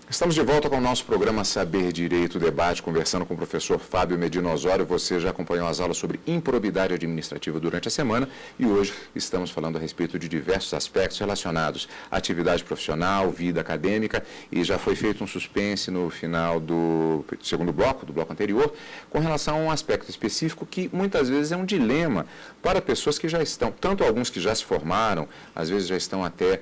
Estamos de volta com o nosso programa Saber Direito Debate, conversando com o professor Fábio Medina Osório. Você já acompanhou as aulas sobre improbidade administrativa durante a semana e hoje estamos falando a respeito de diversos aspectos relacionados à atividade profissional, vida acadêmica, e já foi feito um suspense no final do segundo bloco, do bloco anterior, com relação a um aspecto específico que muitas vezes é um dilema para pessoas que já estão, tanto alguns que já se formaram, às vezes já estão até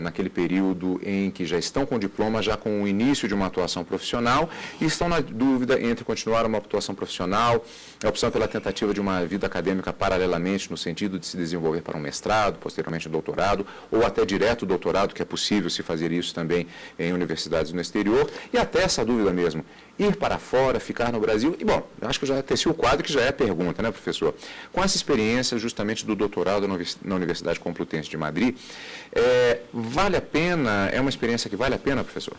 naquele período em que já estão com diploma, já com o início de uma atuação profissional e estão na dúvida entre continuar uma atuação profissional, a opção pela tentativa de uma vida acadêmica paralelamente, no sentido de se desenvolver para um mestrado, posteriormente um doutorado, ou até direto doutorado, que é possível se fazer isso também em universidades no exterior, e até essa dúvida mesmo, ir para fora, ficar no Brasil. E, bom, eu acho que eu já teci o quadro, que já é a pergunta, né, professor? Com essa experiência justamente do doutorado na Universidade Complutense de Madrid, vale a pena, é uma experiência que vale a pena, professor?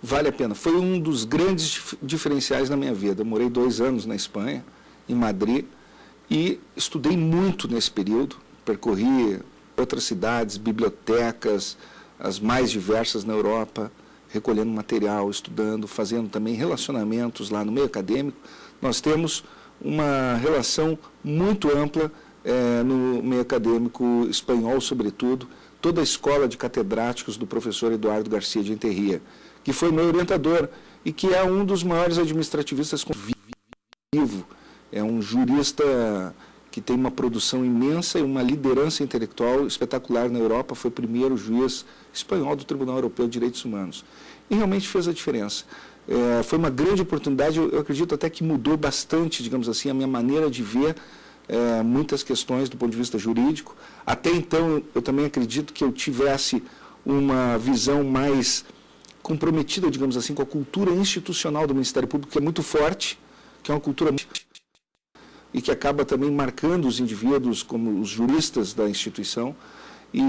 Vale a pena. Foi um dos grandes diferenciais na minha vida. Eu morei 2 anos na Espanha, em Madrid, e estudei muito nesse período. Percorri outras cidades, bibliotecas, as mais diversas na Europa, recolhendo material, estudando, fazendo também relacionamentos lá no meio acadêmico. Nós temos uma relação muito ampla no meio acadêmico espanhol, sobretudo, toda a escola de catedráticos do professor Eduardo Garcia de Enterria, que foi meu orientador e que é um dos maiores administrativistas vivo. É um jurista que tem uma produção imensa e uma liderança intelectual espetacular na Europa, foi o primeiro juiz espanhol do Tribunal Europeu de Direitos Humanos. E realmente fez a diferença. Foi uma grande oportunidade, eu acredito até que mudou bastante, digamos assim, a minha maneira de ver muitas questões do ponto de vista jurídico. Até então, eu também acredito que eu tivesse uma visão mais comprometida, digamos assim, com a cultura institucional do Ministério Público, que é muito forte, que é uma cultura e que acaba também marcando os indivíduos como os juristas da instituição. E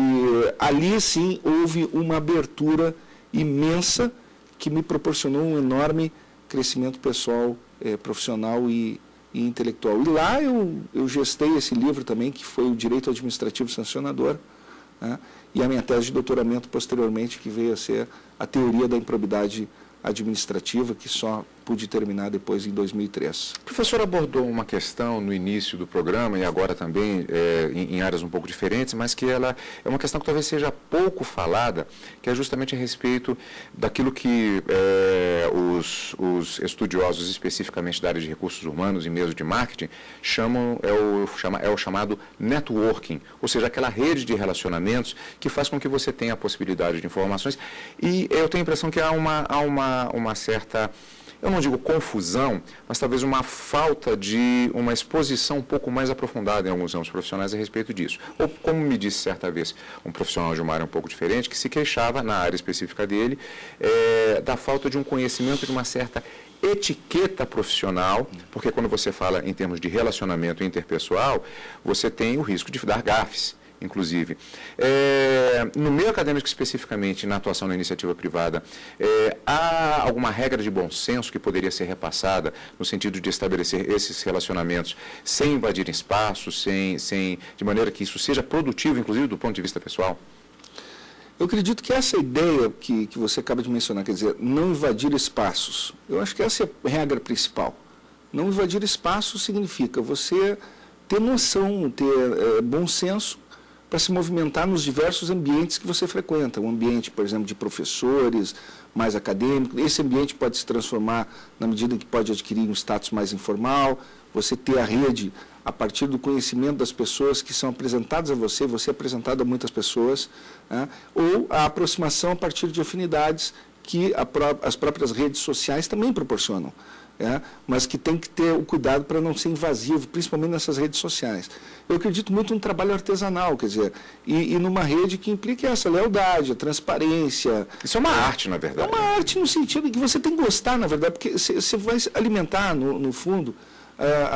ali, sim, houve uma abertura imensa que me proporcionou um enorme crescimento pessoal, profissional e intelectual. E lá eu gestei esse livro também, que foi o Direito Administrativo Sancionador, né? E a minha tese de doutoramento posteriormente, que veio a ser a teoria da improbidade administrativa, que só pude terminar depois em 2003. O professor abordou uma questão no início do programa e agora também em áreas um pouco diferentes, mas que ela é uma questão que talvez seja pouco falada, que é justamente a respeito daquilo que os estudiosos, especificamente da área de recursos humanos e mesmo de marketing, chamam, é o chamado networking, ou seja, aquela rede de relacionamentos que faz com que você tenha a possibilidade de informações. E eu tenho a impressão que há uma certa, eu não digo confusão, mas talvez uma falta de uma exposição um pouco mais aprofundada em alguns ramos profissionais a respeito disso. Ou, como me disse certa vez um profissional de uma área um pouco diferente, que se queixava, na área específica dele, da falta de um conhecimento de uma certa etiqueta profissional, porque quando você fala em termos de relacionamento interpessoal, você tem o risco de dar gafes. Inclusive, no meio acadêmico especificamente, na atuação na iniciativa privada, há alguma regra de bom senso que poderia ser repassada no sentido de estabelecer esses relacionamentos sem invadir espaços, de maneira que isso seja produtivo, inclusive do ponto de vista pessoal? Eu acredito que essa ideia que você acaba de mencionar, quer dizer, não invadir espaços, eu acho que essa é a regra principal. Não invadir espaços significa você ter noção, ter bom senso, para se movimentar nos diversos ambientes que você frequenta. Um ambiente, por exemplo, de professores, mais acadêmico. Esse ambiente pode se transformar na medida em que pode adquirir um status mais informal. Você ter a rede a partir do conhecimento das pessoas que são apresentadas a você, você é apresentado a muitas pessoas, né? Ou a aproximação a partir de afinidades que as próprias redes sociais também proporcionam. Mas que tem que ter o cuidado para não ser invasivo, principalmente nessas redes sociais. Eu acredito muito no trabalho artesanal, quer dizer, e numa rede que implique essa lealdade, a transparência. Isso é uma arte, na verdade. É uma arte no sentido que você tem que gostar, na verdade, porque você vai alimentar, no fundo,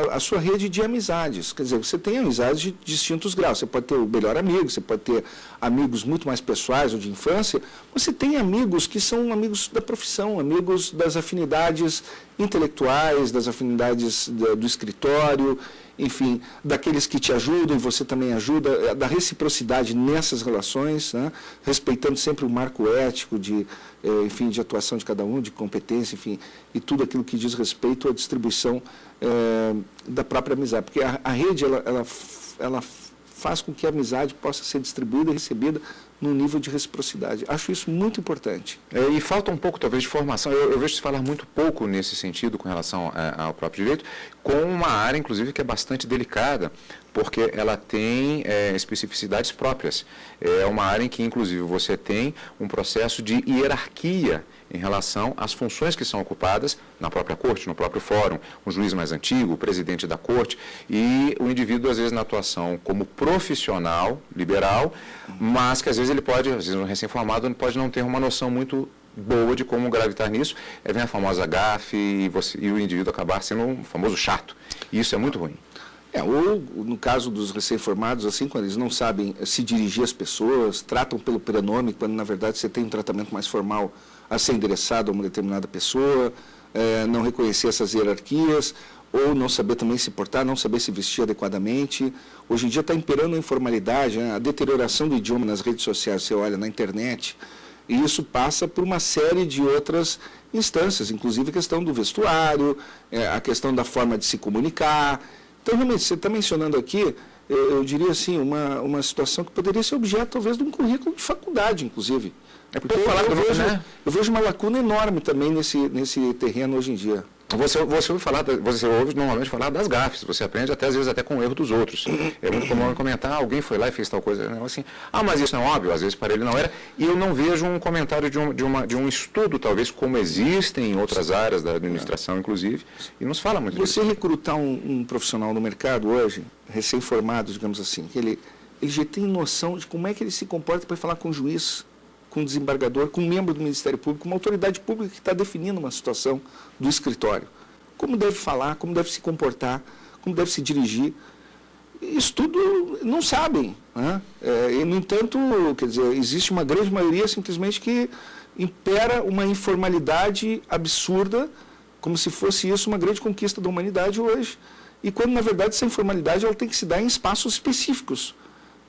a sua rede de amizades. Quer dizer, você tem amizades de distintos graus. Você pode ter o melhor amigo, você pode ter amigos muito mais pessoais ou de infância. Você tem amigos que são amigos da profissão, amigos das afinidades intelectuais, das afinidades do escritório, enfim, daqueles que te ajudam e você também ajuda, da reciprocidade nessas relações, né? Respeitando sempre o marco ético enfim, de atuação de cada um, de competência, enfim, e tudo aquilo que diz respeito à distribuição da própria amizade. Porque a rede, ela faz com que a amizade possa ser distribuída e recebida num nível de reciprocidade. Acho isso muito importante. E falta um pouco, talvez, de formação. Eu vejo se falar muito pouco nesse sentido com relação ao próprio direito, com uma área, inclusive, que é bastante delicada, porque ela tem especificidades próprias. É uma área em que, inclusive, você tem um processo de hierarquia em relação às funções que são ocupadas na própria corte, no próprio fórum, um juiz mais antigo, o presidente da corte, e o indivíduo, às vezes, na atuação como profissional liberal, mas que, às vezes, ele pode, às vezes, um recém-formado pode não ter uma noção muito boa de como gravitar nisso, vem a famosa gafe e o indivíduo acabar sendo um famoso chato. E isso é muito ruim. Ou, no caso dos recém-formados, assim, quando eles não sabem se dirigir às pessoas, tratam pelo prenome, quando, na verdade, você tem um tratamento mais formal a ser endereçado a uma determinada pessoa, não reconhecer essas hierarquias, ou não saber também se portar, não saber se vestir adequadamente. Hoje em dia está imperando a informalidade, né? A deterioração do idioma nas redes sociais, você olha na internet, e isso passa por uma série de outras instâncias, inclusive a questão do vestuário, a questão da forma de se comunicar. Então, realmente, você está mencionando aqui, eu diria assim, uma situação que poderia ser objeto, talvez, de um currículo de faculdade, inclusive. Porque eu vejo uma lacuna enorme também nesse terreno hoje em dia. Você ouve normalmente falar das gafes, você aprende até, às vezes, até com o erro dos outros. É muito comum comentar, alguém foi lá e fez tal coisa, assim, mas isso não é óbvio, às vezes para ele não era, e eu não vejo um comentário de um estudo, talvez, como existem em outras áreas da administração, inclusive, e não se fala muito disso. Você recrutar um profissional no mercado hoje, recém-formado, digamos assim, que ele já tem noção de como é que ele se comporta para falar com o juiz, com o desembargador, com um membro do Ministério Público, uma autoridade pública que está definindo uma situação do escritório. Como deve falar, como deve se comportar, como deve se dirigir. Isso tudo não sabem. Né? E, no entanto, quer dizer, existe uma grande maioria simplesmente que impera uma informalidade absurda, como se fosse isso uma grande conquista da humanidade hoje. E quando, na verdade, essa informalidade ela tem que se dar em espaços específicos,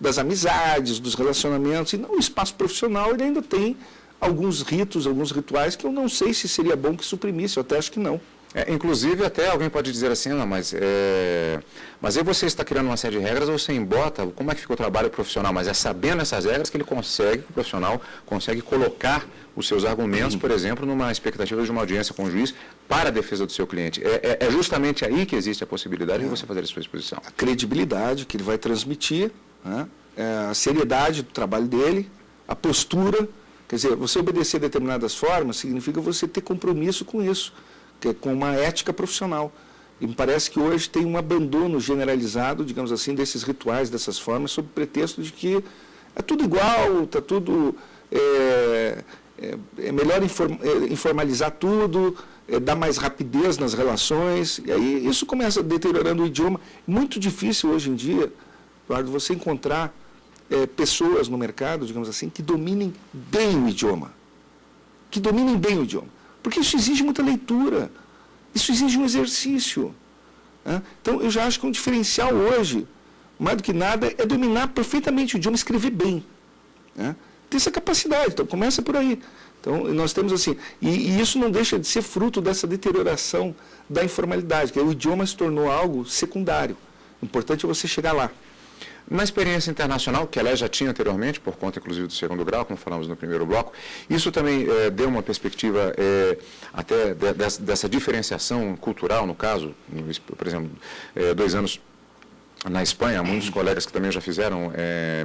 das amizades, dos relacionamentos, e não o espaço profissional, ele ainda tem alguns ritos, alguns rituais que eu não sei se seria bom que suprimisse, eu até acho que não. Inclusive, até alguém pode dizer assim, não, mas aí você está criando uma série de regras, você embota, como é que fica o trabalho profissional? Mas é sabendo essas regras que o profissional consegue colocar os seus argumentos, por exemplo, numa expectativa de uma audiência com o juiz para a defesa do seu cliente. É justamente aí que existe a possibilidade de você fazer a sua exposição. A credibilidade que ele vai transmitir, né? A seriedade do trabalho dele, a postura, quer dizer, você obedecer determinadas formas significa você ter compromisso com isso, que é com uma ética profissional. E me parece que hoje tem um abandono generalizado, digamos assim, desses rituais, dessas formas, sob pretexto de que é tudo igual, está tudo... É melhor informalizar tudo, dar mais rapidez nas relações, e aí isso começa deteriorando o idioma. Muito difícil hoje em dia, Eduardo, você encontrar pessoas no mercado, digamos assim, que dominem bem o idioma. Porque isso exige muita leitura, isso exige um exercício. Né? Então, eu já acho que um diferencial hoje, mais do que nada, é dominar perfeitamente o idioma, escrever bem. Né? Ter essa capacidade, então começa por aí. Então, nós temos assim, e isso não deixa de ser fruto dessa deterioração da informalidade, que o idioma se tornou algo secundário. O importante é você chegar lá. Na experiência internacional, que ela já tinha anteriormente, por conta inclusive do segundo grau, como falamos no primeiro bloco, isso também deu uma perspectiva até dessa diferenciação cultural, no caso, por exemplo, 2 anos na Espanha, muitos colegas que também já fizeram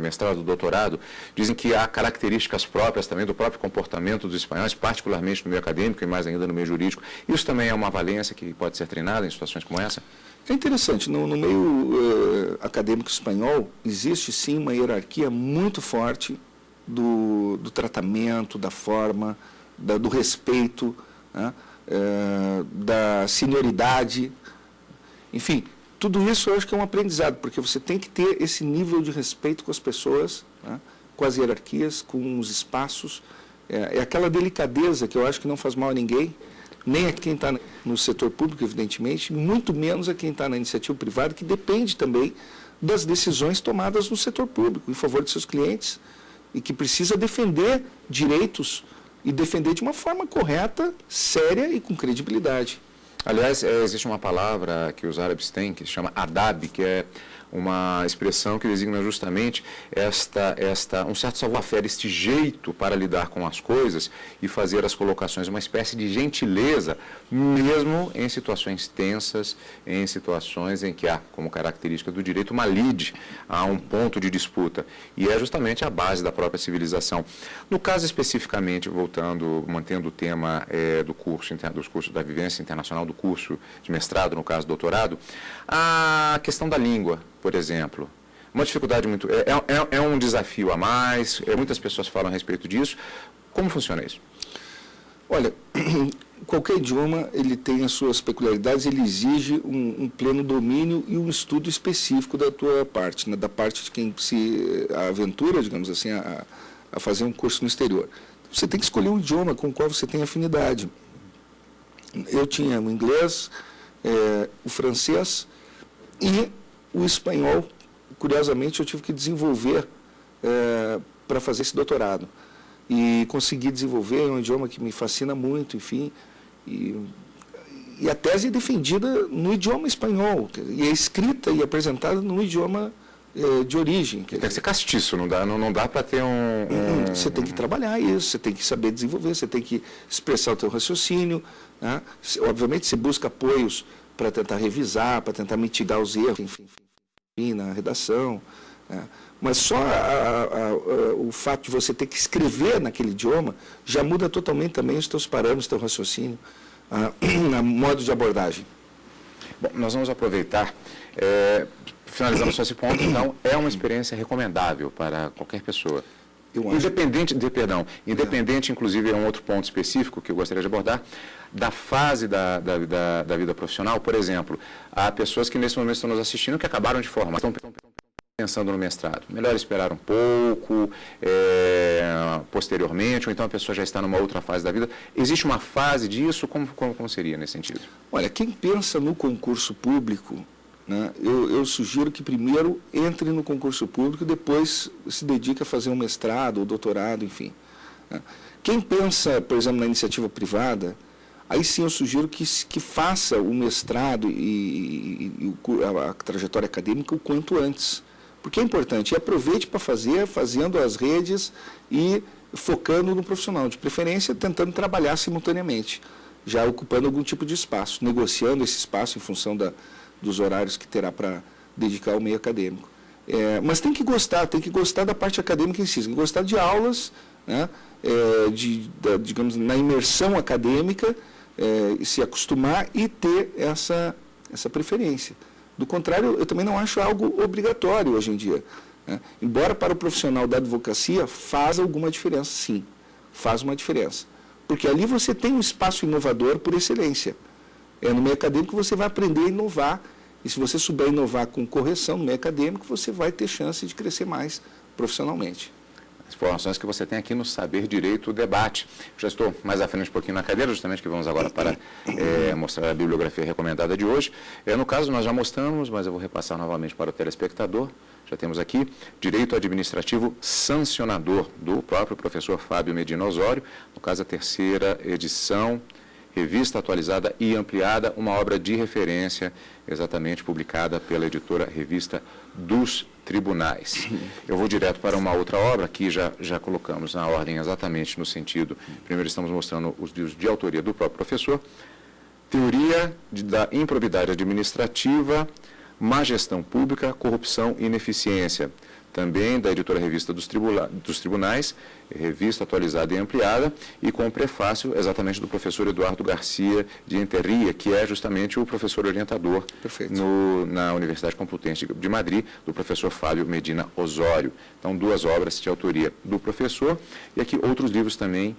mestrado, doutorado, dizem que há características próprias também do próprio comportamento dos espanhóis, particularmente no meio acadêmico e mais ainda no meio jurídico. Isso também é uma valência que pode ser treinada em situações como essa? É interessante, no meio acadêmico espanhol existe sim uma hierarquia muito forte do tratamento, da forma, do respeito, né, da senioridade, enfim, tudo isso eu acho que é um aprendizado, porque você tem que ter esse nível de respeito com as pessoas, né, com as hierarquias, com os espaços, é aquela delicadeza que eu acho que não faz mal a ninguém, nem a quem está no setor público, evidentemente, muito menos a quem está na iniciativa privada, que depende também das decisões tomadas no setor público, em favor de seus clientes, e que precisa defender direitos e defender de uma forma correta, séria e com credibilidade. Aliás, existe uma palavra que os árabes têm, que se chama adab, que é uma expressão que designa justamente um certo savoir-faire, este jeito para lidar com as coisas e fazer as colocações, uma espécie de gentileza, mesmo em situações tensas, em situações em que há, como característica do direito, uma lide, há um ponto de disputa. E é justamente a base da própria civilização. No caso especificamente, voltando, mantendo o tema dos cursos da vivência internacional, do curso de mestrado, no caso doutorado, a questão da língua, por exemplo, uma dificuldade muito... É um desafio a mais, muitas pessoas falam a respeito disso. Como funciona isso? Olha, qualquer idioma, ele tem as suas peculiaridades, ele exige um pleno domínio e um estudo específico da tua parte, né, da parte de quem se aventura, digamos assim, a fazer um curso no exterior. Você tem que escolher um idioma com o qual você tem afinidade. Eu tinha o inglês, o francês e o espanhol. Curiosamente, eu tive que desenvolver para fazer esse doutorado. E consegui desenvolver, é um idioma que me fascina muito, enfim. E a tese é defendida no idioma espanhol, e é escrita e apresentada no idioma de origem. Tem que ser castiço, não dá para ter Você tem que trabalhar isso, você tem que saber desenvolver, você tem que expressar o teu raciocínio, né? Obviamente, você busca apoios para tentar revisar, para tentar mitigar os erros, enfim, na redação, né? Mas só o fato de você ter que escrever naquele idioma já muda totalmente também os teus parâmetros, teu raciocínio, a modo de abordagem. Bom, nós vamos aproveitar, finalizamos só esse ponto, então, é uma experiência recomendável para qualquer pessoa. Independente, inclusive, é um outro ponto específico que eu gostaria de abordar, da fase da vida profissional. Por exemplo, há pessoas que nesse momento estão nos assistindo que acabaram de formar, estão pensando no mestrado. Melhor esperar um pouco, posteriormente, ou então a pessoa já está numa outra fase da vida. Existe uma fase disso? Como seria nesse sentido? Olha, quem pensa no concurso público, né, eu sugiro que primeiro entre no concurso público e depois se dedique a fazer um mestrado ou doutorado, enfim. Né. Quem pensa, por exemplo, na iniciativa privada, aí sim eu sugiro que faça o mestrado e a trajetória acadêmica o quanto antes. Porque é importante, e aproveite para fazendo as redes e focando no profissional, de preferência tentando trabalhar simultaneamente, já ocupando algum tipo de espaço, negociando esse espaço em função dos horários que terá para dedicar ao meio acadêmico. Mas tem que gostar da parte acadêmica em si, tem que gostar de aulas, né, digamos, na imersão acadêmica, se acostumar e ter essa preferência. Do contrário, eu também não acho algo obrigatório hoje em dia, né? Embora para o profissional da advocacia faz alguma diferença, sim, faz uma diferença. Porque ali você tem um espaço inovador por excelência. No meio acadêmico você vai aprender a inovar, e se você souber inovar com correção no meio acadêmico, você vai ter chance de crescer mais profissionalmente. As informações que você tem aqui no Saber Direito Debate. Já estou mais à frente um pouquinho na cadeira, justamente que vamos agora para mostrar a bibliografia recomendada de hoje. No caso, nós já mostramos, mas eu vou repassar novamente para o telespectador. Já temos aqui Direito Administrativo Sancionador, do próprio professor Fábio Medina Osório, no caso a terceira edição, revista atualizada e ampliada, uma obra de referência, exatamente publicada pela editora Revista dos Tribunais. Eu vou direto para uma outra obra, que já colocamos na ordem exatamente no sentido, primeiro estamos mostrando os livros de autoria do próprio professor, Teoria da Improbidade Administrativa, Má Gestão Pública, Corrupção e Ineficiência, também da editora Revista dos Tribunais, revista atualizada e ampliada, e com o prefácio exatamente do professor Eduardo Garcia de Enterria, que é justamente o professor orientador na Universidade Complutense de Madrid, do professor Fábio Medina Osório. Então, duas obras de autoria do professor, e aqui outros livros também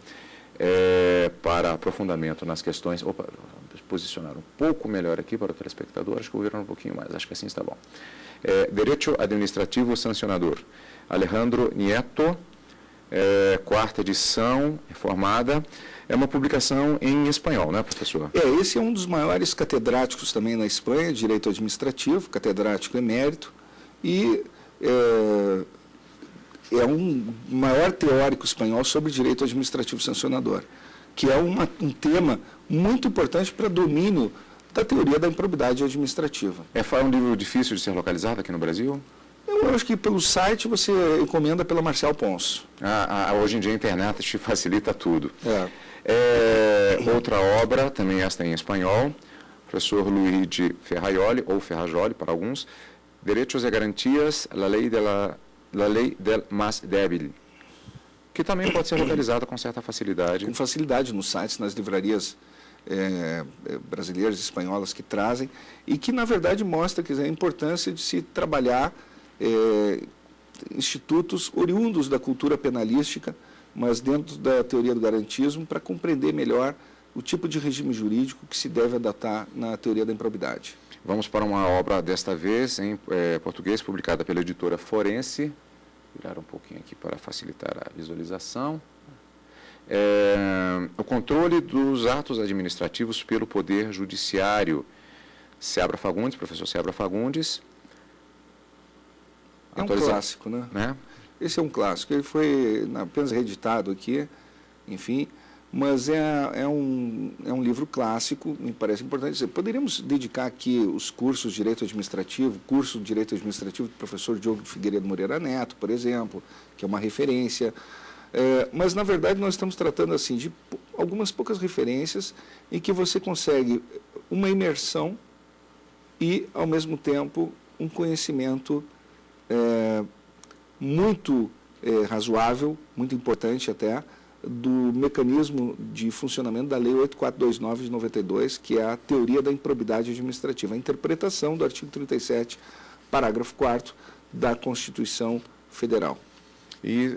para aprofundamento nas questões. Opa, posicionar um pouco melhor aqui para o telespectador, acho que vou virar um pouquinho mais, acho que assim está bom. Direito Administrativo Sancionador, Alejandro Nieto, 4ª edição, reformada. É uma publicação em espanhol, né, professor? Esse é um dos maiores catedráticos também na Espanha, direito administrativo, catedrático emérito, e é um maior teórico espanhol sobre direito administrativo sancionador, que é um tema muito importante para domínio da teoria da improbidade administrativa. É um livro difícil de ser localizado aqui no Brasil? Eu acho que pelo site você encomenda pela Marcial Ponço. Hoje em dia a internet te facilita tudo. Outra obra, também esta em espanhol, professor Luigi Ferrajoli, ou Ferrajoli para alguns, Derechos e Garantias, la ley del más débil, que também pode ser localizada com certa facilidade. Com facilidade nos sites, nas livrarias brasileiras e espanholas que trazem, e que, na verdade, mostra a importância de se trabalhar institutos oriundos da cultura penalística, mas dentro da teoria do garantismo, para compreender melhor o tipo de regime jurídico que se deve adotar na teoria da improbidade. Vamos para uma obra, desta vez, em português, publicada pela editora Forense. Vou virar um pouquinho aqui para facilitar a visualização. O controle dos atos administrativos pelo Poder Judiciário. Seabra Fagundes, professor Seabra Fagundes. É um clássico, né? Esse é um clássico. Ele foi apenas reeditado aqui, enfim, mas é um livro clássico, me parece importante dizer. Poderíamos dedicar aqui os cursos de Direito Administrativo, curso de Direito Administrativo do professor Diogo de Figueiredo Moreira Neto, por exemplo, que é uma referência. Mas, na verdade, nós estamos tratando assim de algumas poucas referências em que você consegue uma imersão e, ao mesmo tempo, um conhecimento muito razoável, muito importante até, do mecanismo de funcionamento da Lei 8429 de 92, que é a teoria da improbidade administrativa, a interpretação do artigo 37, parágrafo 4º da Constituição Federal. E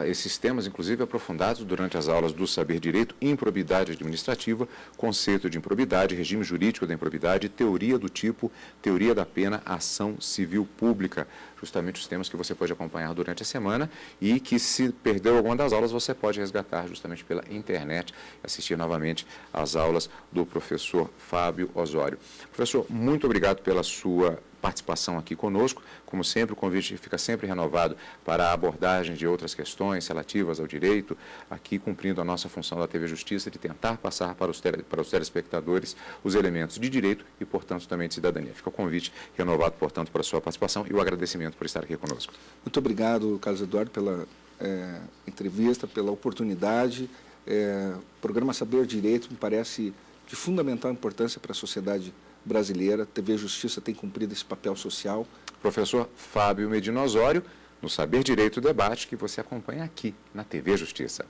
esses temas, inclusive, aprofundados durante as aulas do Saber Direito, improbidade administrativa, conceito de improbidade, regime jurídico da improbidade, teoria do tipo, teoria da pena, ação civil pública. Justamente os temas que você pode acompanhar durante a semana e que, se perdeu alguma das aulas, você pode resgatar justamente pela internet, assistir novamente às aulas do professor Fábio Osório. Professor, muito obrigado pela sua participação aqui conosco. Como sempre, o convite fica sempre renovado para a abordagem de outras questões relativas ao direito, aqui cumprindo a nossa função da TV Justiça de tentar passar para os telespectadores os elementos de direito e, portanto, também de cidadania. Fica o convite renovado, portanto, para a sua participação e o agradecimento por estar aqui conosco. Muito obrigado, Carlos Eduardo, pela entrevista, pela oportunidade. O programa Saber Direito me parece de fundamental importância para a sociedade brasileira. A TV Justiça tem cumprido esse papel social. Professor Fábio Medina Osório, no Saber Direito Debate, que você acompanha aqui na TV Justiça.